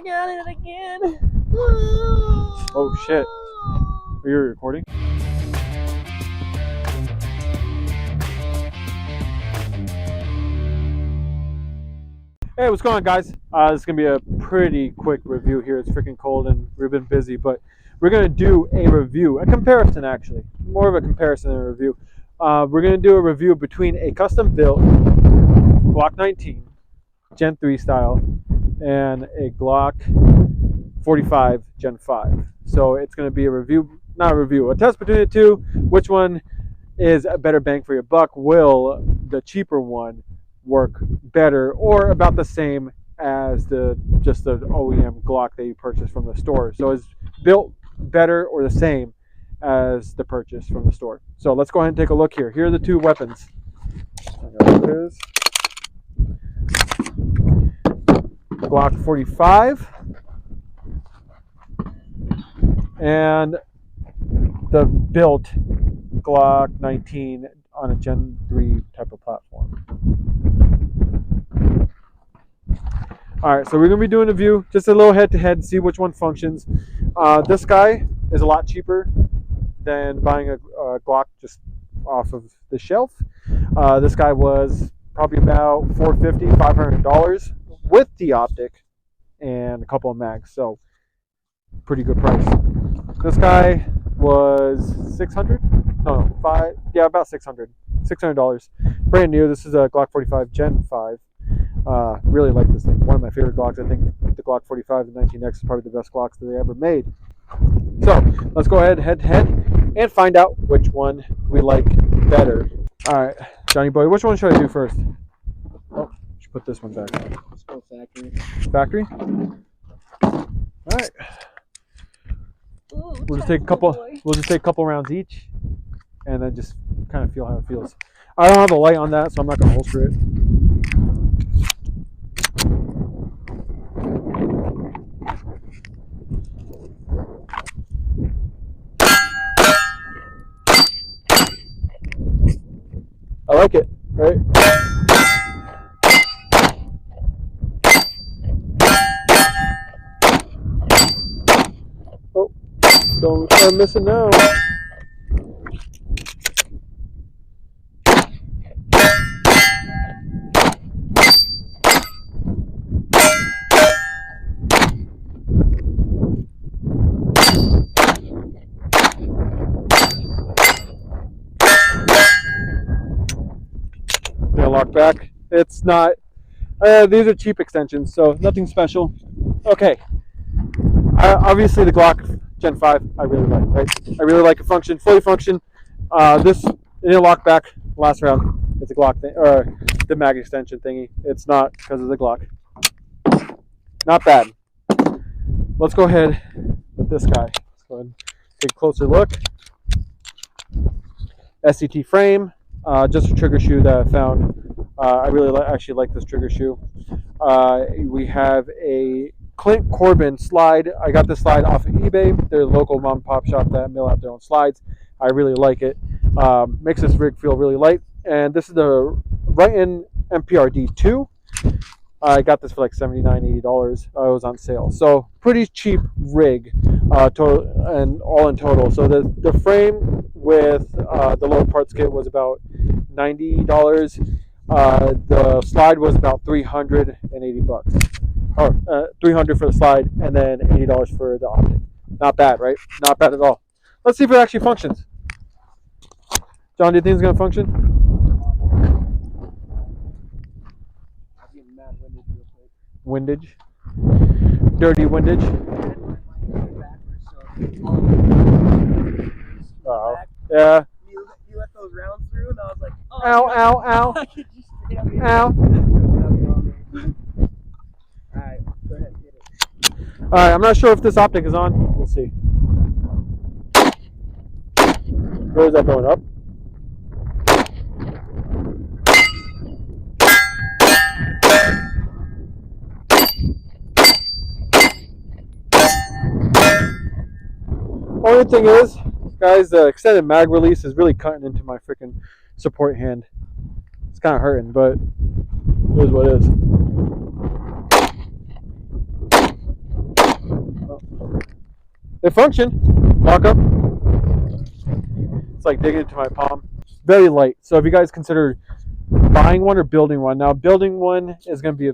back at it again. Oh shit. Are you recording? Hey, what's going on, guys? This is going to be a pretty quick review here. It's freaking cold and we've been busy, but we're going to do a review, a comparison actually. More of a comparison than a review. We're going to do a review between a custom built Glock 19 Gen 3 style and a Glock 45 Gen 5. So it's going to be a review, not a review, a test between the two. Which one is a better bang for your buck? Will the cheaper one work better or about the same as just the OEM Glock that you purchased from the store? So is built better or the same as the purchase from the store? So let's go ahead and take a look here. Here are the two weapons. Glock 45 and the built Glock 19 on a Gen 3 type of platform. Alright, so we're going to be doing a view, just a little head-to-head, see which one functions. This guy is a lot cheaper than buying a Glock just off of the shelf. This guy was probably about $450, $500 with the optic and a couple of mags, so pretty good price. This guy was $600, no, five, yeah, about $600, brand new. This is a Glock 45 Gen 5. Really like this thing. One of my favorite Glocks. I think the Glock 45, the 19X is probably the best Glocks that they ever made. So let's go ahead to head and find out which one we like better. All right, Johnny boy, which one should I do first? Oh, should put this one back. Let's go factory. Factory. All right. We'll just take a couple. We'll just take a couple rounds each, and then just kind of feel how it feels. I don't have a light on that, so I'm not gonna holster it. I like it, right? Oh, don't start missing now. Lock back. It's not. These are cheap extensions, so nothing special. Okay. Obviously, the Glock Gen 5 I really like. Right? I really like it fully function. This didn't lock back last round. It's a Glock thing, or the mag extension thingy. It's not because of the Glock. Not bad. Let's go ahead with this guy. Let's go ahead and take a closer look. SCT frame. Just a trigger shoe that I found. I really actually like this trigger shoe. We have a Clint Corbin slide. I got this slide off of eBay. They're a local mom and pop shop that mill out their own slides. I really like it. Makes this rig feel really light. And this is the right-in MPRD2. I got this for like $79, $80. It was on sale. So pretty cheap rig, total and all in total. So the frame with the lower parts kit was about $90. The slide was about $380, or $300 for the slide, and then $80 for the optic. Not bad, right? Not bad at all. Let's see if it actually functions. John, do you think it's gonna function? Windage, dirty windage. Oh, yeah. You let those rounds through, and I was like, oh, ow, ow, ow, ow. Alright, go ahead, get it. Alright, I'm not sure if this optic is on. We'll see. Where is that going up? Only thing is, guys, the extended mag release is really cutting into my freaking support hand. It's kind of hurting, but it is what it is. They function. Lock up. It's like digging into my palm. Very light. So if you guys consider buying one or building one, now building one is going to be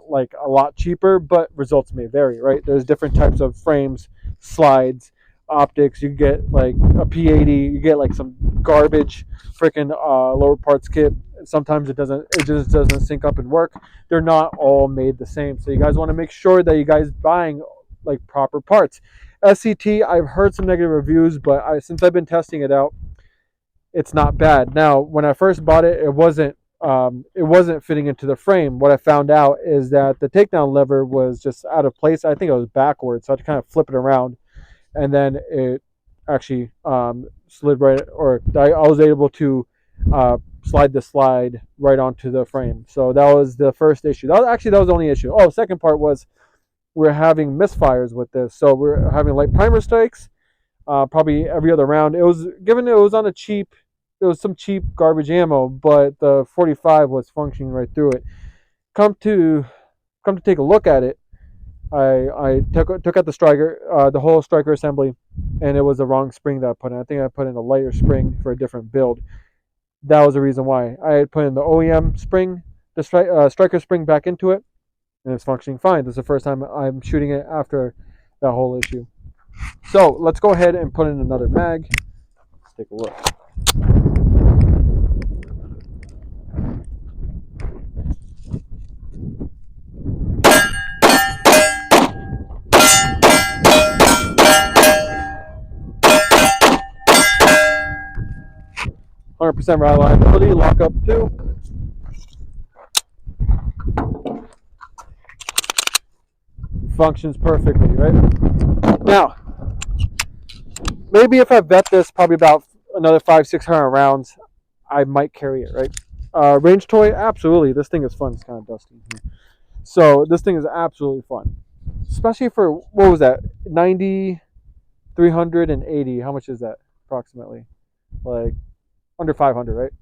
like a lot cheaper, but results may vary, right? There's different types of frames, slides, optics. You get like a P80, you get like some garbage freaking lower parts kit. Sometimes it just doesn't sync up and work. They're not all made the same, so you guys want to make sure that you guys buying like proper parts. SCT, I've heard some negative reviews, but since I've been testing it out, it's not bad. Now, when I first bought it, it wasn't fitting into the frame. What I found out is that the takedown lever was just out of place. I think it was backwards, so I had to kind of flip it around, and then it actually slid right, or I was able to slide the slide right onto the frame. So that was the first issue. That was the only issue. Oh, the second part was we're having misfires with this. So we're having light primer strikes, probably every other round. It was on a cheap. It was some cheap garbage ammo, but the 45 was functioning right through it. Come to take a look at it, I took out the whole striker assembly, and it was the wrong spring that I put in. I think I put in a lighter spring for a different build. That was the reason why. I had put in the OEM spring, the striker spring back into it, and it's functioning fine. This is the first time I'm shooting it after that whole issue. So let's go ahead and put in another mag. Let's take a look. 100% reliability, lock up too. Functions perfectly, right? Now, maybe if I vet this probably about another 500-600 rounds, I might carry it, right? Range toy, absolutely. This thing is fun. It's kind of dusty here. So this thing is absolutely fun. Especially for, what was that? 90, 380. How much is that approximately? Like under 500, right?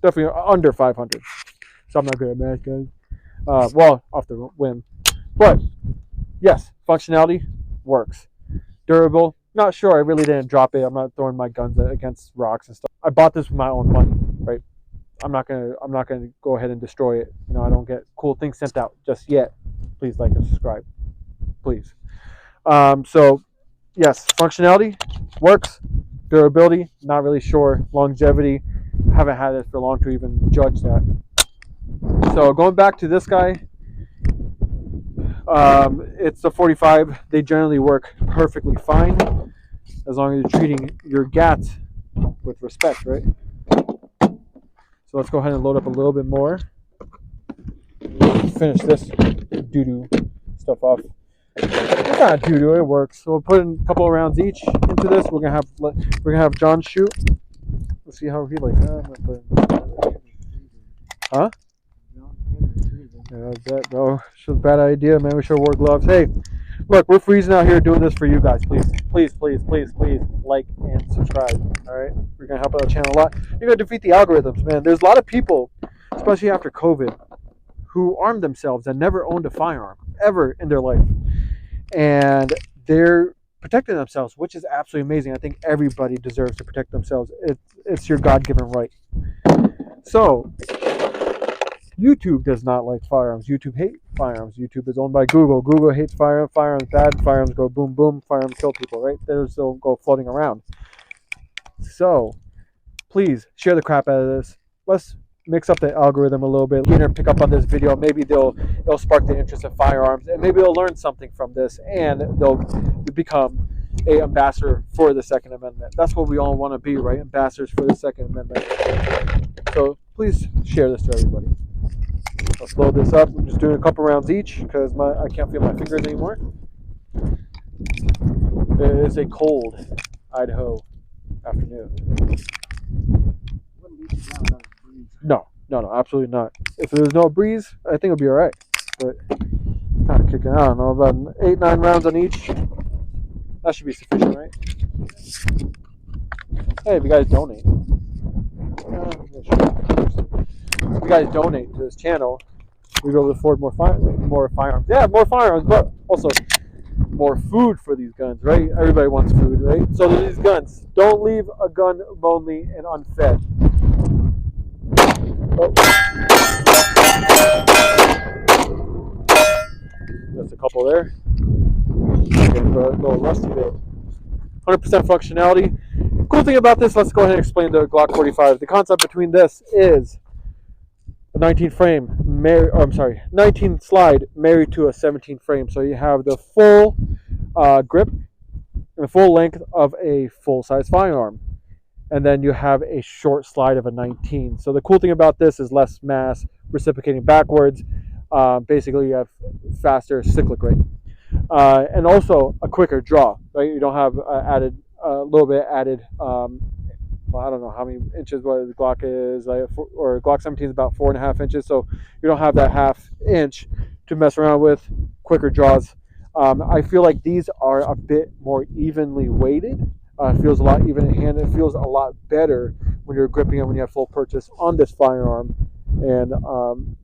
Definitely under 500. So I'm not good at math, guys. Well, off the whim. But yes, functionality works. Durable, not sure. I really didn't drop it. I'm not throwing my guns against rocks and stuff. I bought this with my own money, right? I'm not gonna go ahead and destroy it. You know, I don't get cool things sent out just yet. Please like and subscribe, please. So yes, functionality works. Durability, not really sure. Longevity, haven't had it for long to even judge that. So going back to this guy, it's the 45. They generally work perfectly fine as long as you're treating your GAT with respect, right? So let's go ahead and load up a little bit more. Finish this doo-doo stuff off. It's not doo-doo, it works. So we'll put in a couple of rounds each into this. We're gonna have John shoot. Let's see how he likes that. Huh? Yeah, that, bro. It's a bad idea, man. We should wear gloves. Hey, look, we're freezing out here doing this for you guys. Please, please, please, please, please, like and subscribe. All right, we're gonna help out the channel a lot. You're gonna defeat the algorithms, man. There's a lot of people, especially after COVID, who armed themselves and never owned a firearm ever in their life, and they're protecting themselves, which is absolutely amazing. I think everybody deserves to protect themselves. It's your God-given right. So YouTube does not like firearms. YouTube hates firearms. YouTube is owned by Google. Google hates firearms. Firearms bad. Firearms go boom boom. Firearms kill people, right? They still go floating around. So please share the crap out of this. Let's mix up the algorithm a little bit. You're gonna pick up on this video. Maybe it'll spark the interest in firearms, and maybe they'll learn something from this, and they'll become a ambassador for the Second Amendment. That's what we all want to be, right? Ambassadors for the Second Amendment. So please share this to everybody. Let's load this up. I'm just doing a couple rounds each because I can't feel my fingers anymore. It is a cold Idaho afternoon. No, absolutely not. If there's no breeze, I think it'll be all right. But kind of kicking. I don't know, about 8-9 rounds on each. That should be sufficient, right? Hey, if you guys donate, if you guys donate to this channel, we go to afford more firearms. Yeah, more firearms, but also more more food for these guns, right? Everybody wants food, right? So these guns. Don't leave a gun lonely and unfed. Oh. That's a couple there. Getting a little rusty there. 100% functionality. Cool thing about this, let's go ahead and explain the Glock 45. The concept between this is a 19 frame, 19 slide married to a 17 frame. So you have the full grip and the full length of a full-size firearm. And then you have a short slide of a 19. So the cool thing about this is less mass reciprocating backwards. Basically, you have faster cyclic rate. And also a quicker draw, right? You don't have a little bit added, well, I don't know how many inches what the Glock is, or Glock 17 is about 4.5 inches, so you don't have that half inch to mess around with. Quicker draws. I feel like these are a bit more evenly weighted. It feels a lot even in hand. It feels a lot better when you're gripping it when you have full purchase on this firearm and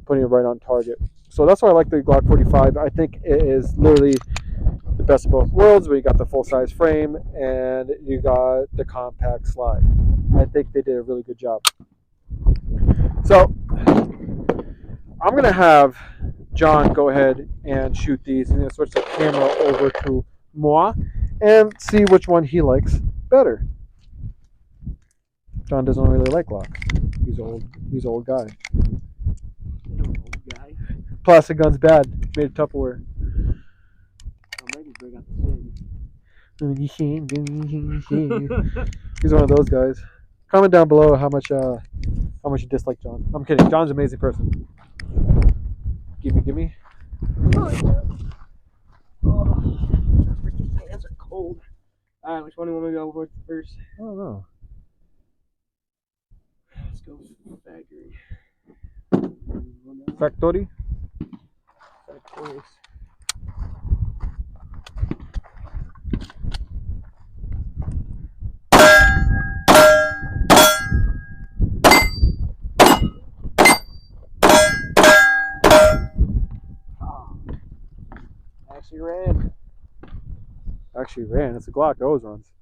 putting it right on target. So that's why I like the Glock 45. I think it is literally the best of both worlds, where you got the full-size frame and you got the compact slide. I think they did a really good job. So I'm going to have John go ahead and shoot these. I'm going to switch the camera over to moi and see which one he likes better. John doesn't really like Glock. He's old. He's an old guy. Plastic gun's bad. Made of Tupperware. He's one of those guys. Comment down below how much you dislike John. I'm kidding. John's an amazing person. Gimme. Oh, yeah. Oh, freaking hands are cold. Alright, which one do you want me to go with first? I don't know. Let's go with Factory. Factory? Factories. Actually ran. It's a Glock. It always runs.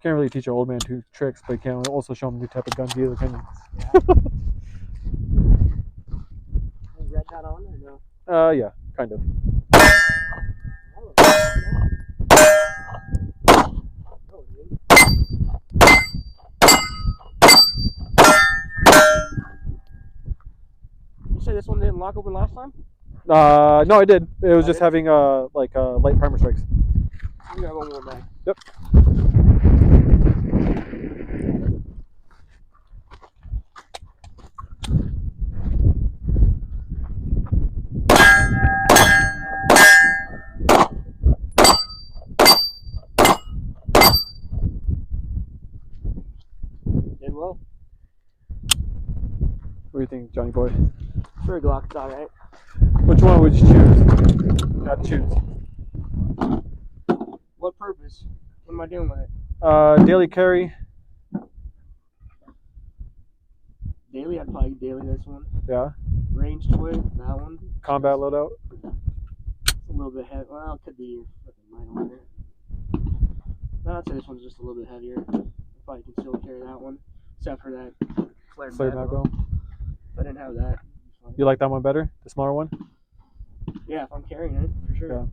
Can't really teach an old man two tricks, but you can also show him a new type of gun dealer, can you? Red dot on or no? Yeah, kind of. You said this one didn't lock open last time? No, I did. It was just having light primer strikes. You got one more back. Yep. Did well. What do you think, Johnny boy? For a Glock, it's alright. Which one would you choose? Not choose. What purpose? What am I doing with it? Daily carry. Daily, I'd probably daily this one. Yeah. Range to it, that one. Combat loadout. It's a little bit heavy. Well, it could be your fucking light on there. No, I'd say this one's just a little bit heavier. I probably can still carry that one, except for that flared Maggo. If I didn't have that. You like that one better? The smaller one? Yeah, if I'm carrying it, for sure. Yeah.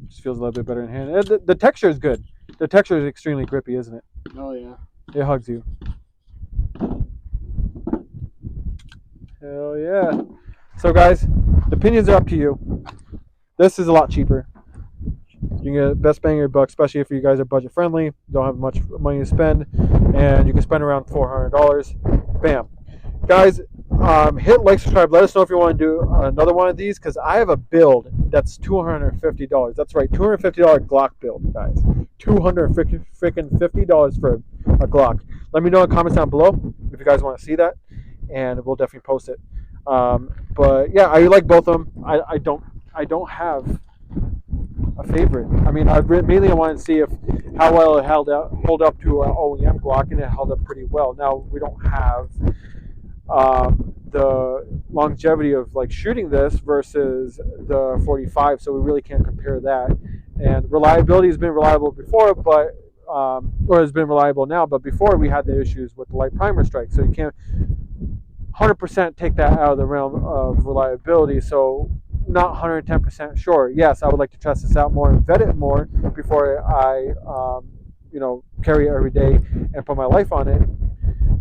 Just feels a little bit better in hand. The texture is good. The texture is extremely grippy, isn't it? Oh, yeah. It hugs you. Hell yeah. So guys, the opinions are up to you. This is a lot cheaper. You can get best bang of your buck, especially if you guys are budget friendly, don't have much money to spend, and you can spend around $400. Bam. Guys, hit like, subscribe. Let us know if you want to do another one of these, because I have a build that's $250. That's right, $250 Glock build, guys. $250 for a Glock. Let me know in the comments down below if you guys want to see that, and we'll definitely post it. But yeah, I like both of them. I don't have a favorite. I mean, mainly I wanted to see if how well it hold up to an OEM Glock, and it held up pretty well. Now we don't have the longevity of like shooting this versus the 45, so we really can't compare that. And reliability has been reliable before, but or has been reliable now, but before we had the issues with the light primer strike, so you can't 100% take that out of the realm of reliability. So not 110% sure. Yes, I would like to test this out more and vet it more before I carry it every day and put my life on it.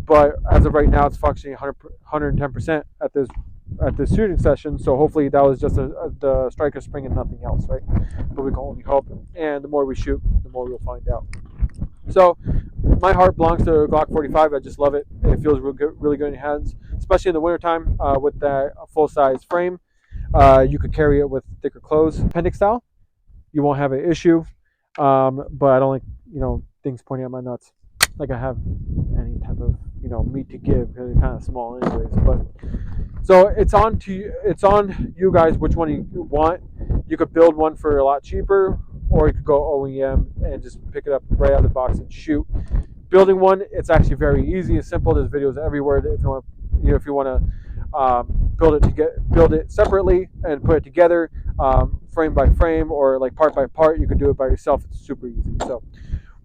But as of right now, it's functioning 110% at this shooting session. So hopefully that was just the striker spring and nothing else, right? But we can only hope. And the more we shoot, the more we'll find out. So my heart belongs to Glock 45. I just love it. It feels really good in your hands, especially in the wintertime with that full-size frame. You could carry it with thicker clothes. Appendix style, you won't have an issue. But I don't like things pointing at my nuts. Like I have any type of meat to give because it's kind of small anyways. But so it's on you guys which one you want. You could build one for a lot cheaper, or you could go OEM and just pick it up right out of the box and shoot. Building one, it's actually very easy and simple. There's videos everywhere if you want to build it separately and put it together, frame by frame or like part by part. You can do it by yourself. It's super easy. So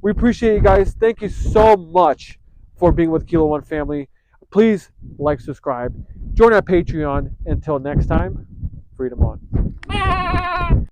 we appreciate you guys. Thank you so much for being with Kilo One family. Please like, subscribe, join our Patreon. Until next time, freedom on.